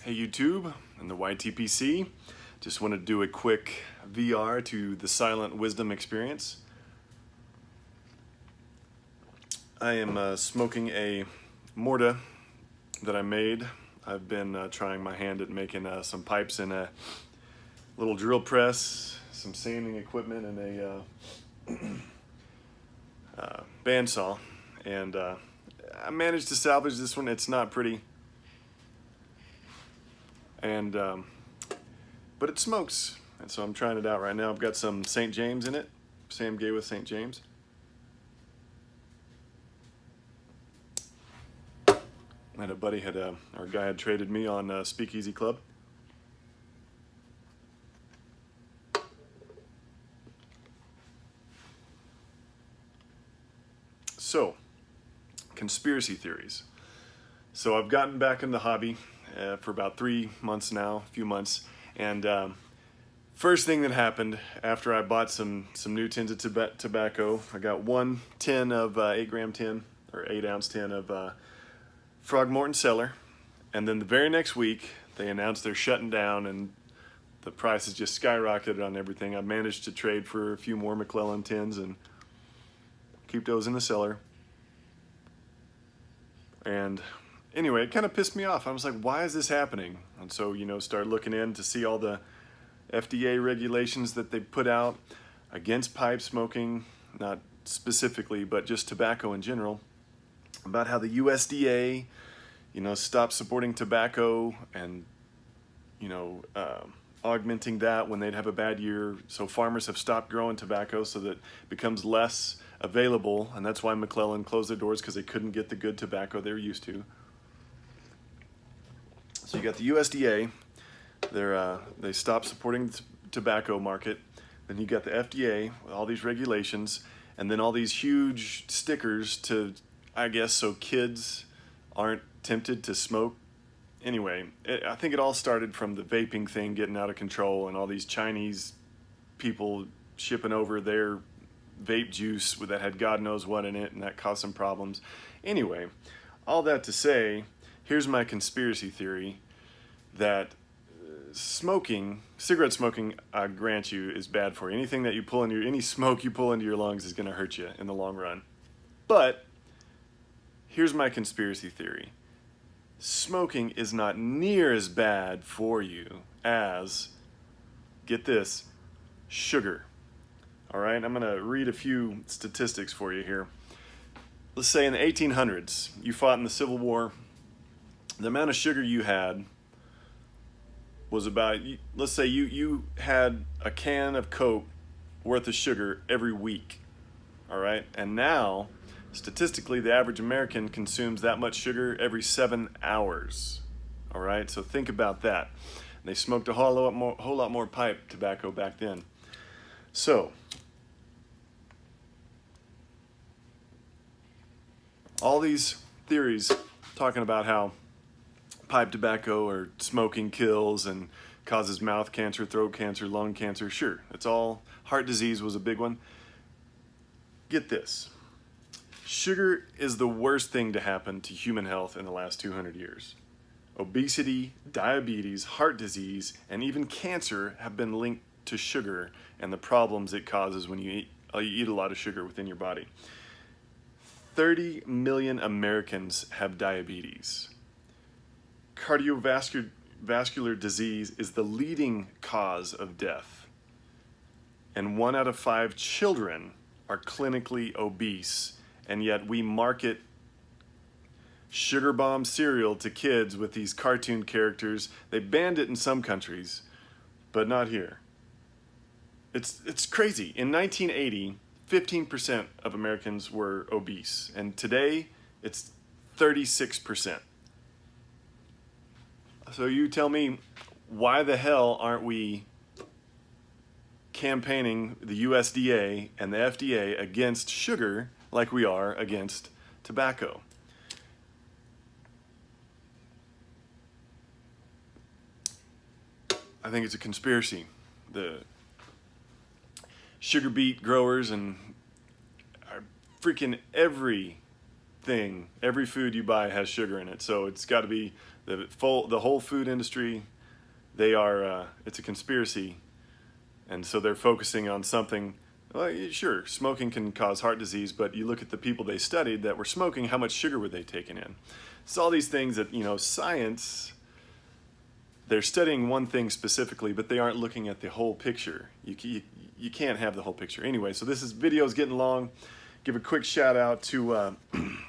Hey YouTube and the YTPC. Just want to do a quick VR to the Silent Wisdom experience. I am smoking a morta that I made. I've been trying my hand at making some pipes in a little drill press, some sanding equipment, and a bandsaw. And I managed to salvage this one. It's not pretty. And but it smokes, and so I'm trying it out right now. I've got some St. James in it, Sam GAW with St. James. And a buddy had, our guy had traded me on Speakeasy Club. So, conspiracy theories. So I've gotten back in the hobby for about 3 months now, a few months, and first thing that happened after I bought some new tins of tobacco, I got one tin of 8-gram tin, or 8-ounce tin of Frogmorton Cellar, and then the very next week they announced they're shutting down and the prices just skyrocketed on everything. I managed to trade for a few more McClellan tins and keep those in the cellar. And anyway, it kind of pissed me off. I was like, why is this happening? And so, start looking in to see all the FDA regulations that they put out against pipe smoking, not specifically, but just tobacco in general, about how the USDA, stopped supporting tobacco and, augmenting that when they'd have a bad year. So farmers have stopped growing tobacco so that it becomes less available, and that's why McClellan closed their doors, because they couldn't get the good tobacco they were used to. So you got the USDA, they stopped supporting the tobacco market. Then you got the FDA with all these regulations, and then all these huge stickers to, I guess, so kids aren't tempted to smoke. Anyway, I think it all started from the vaping thing getting out of control, and all these Chinese people shipping over their vape juice that had God knows what in it, and that caused some problems. Anyway, all that to say, here's my conspiracy theory that cigarette smoking, I grant you, is bad for you. Anything that you pull into any smoke you pull into your lungs is going to hurt you in the long run. But here's my conspiracy theory. Smoking is not near as bad for you as, get this, sugar. All right, I'm going to read a few statistics for you here. Let's say in the 1800s, you fought in the Civil War. The amount of sugar you had was about, let's say you had a can of Coke worth of sugar every week. All right, and now, statistically, the average American consumes that much sugar every 7 hours. All right, so think about that. They smoked a whole lot more pipe tobacco back then. So, all these theories talking about how pipe tobacco or smoking kills and causes mouth cancer, throat cancer, lung cancer, sure, it's all, heart disease was a big one. Get this. Sugar is the worst thing to happen to human health in the last 200 years. Obesity, diabetes, heart disease, and even cancer have been linked to sugar and the problems it causes when you eat a lot of sugar within your body. 30 million Americans have diabetes. Cardiovascular disease is the leading cause of death. And 1 out of 5 children are clinically obese. And yet we market sugar bomb cereal to kids with these cartoon characters. They banned it in some countries, but not here. It's crazy. In 1980, 15% of Americans were obese, and today it's 36%. So you tell me, why the hell aren't we campaigning the USDA and the FDA against sugar like we are against tobacco? I think it's a conspiracy. The sugar beet growers and freaking every thing. Every food you buy has sugar in it, so it's got to be the whole food industry. They are it's a conspiracy, and so they're focusing on something. Well, sure, smoking can cause heart disease, but you look at the people they studied that were smoking, how much sugar were they taking in? It's all these things that, you know, science, they're studying one thing specifically, but they aren't looking at the whole picture. You can't have the whole picture. Anyway, so this video is getting long. Give a quick shout out to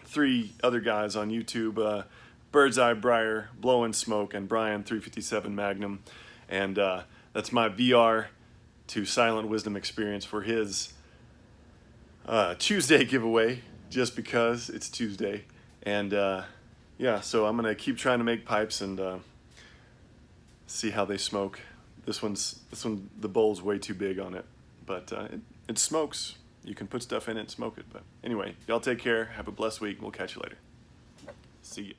3 other guys on YouTube, Bird's Eye Briar, Blowin' Smoke, and Brian 357 Magnum. And that's my VR to Silent Wisdom experience for his Tuesday giveaway, just because it's Tuesday. And yeah, so I'm gonna keep trying to make pipes and see how they smoke. This one, the bowl's way too big on it, but it smokes. You can put stuff in it and smoke it. But anyway, y'all take care. Have a blessed week. We'll catch you later. See you.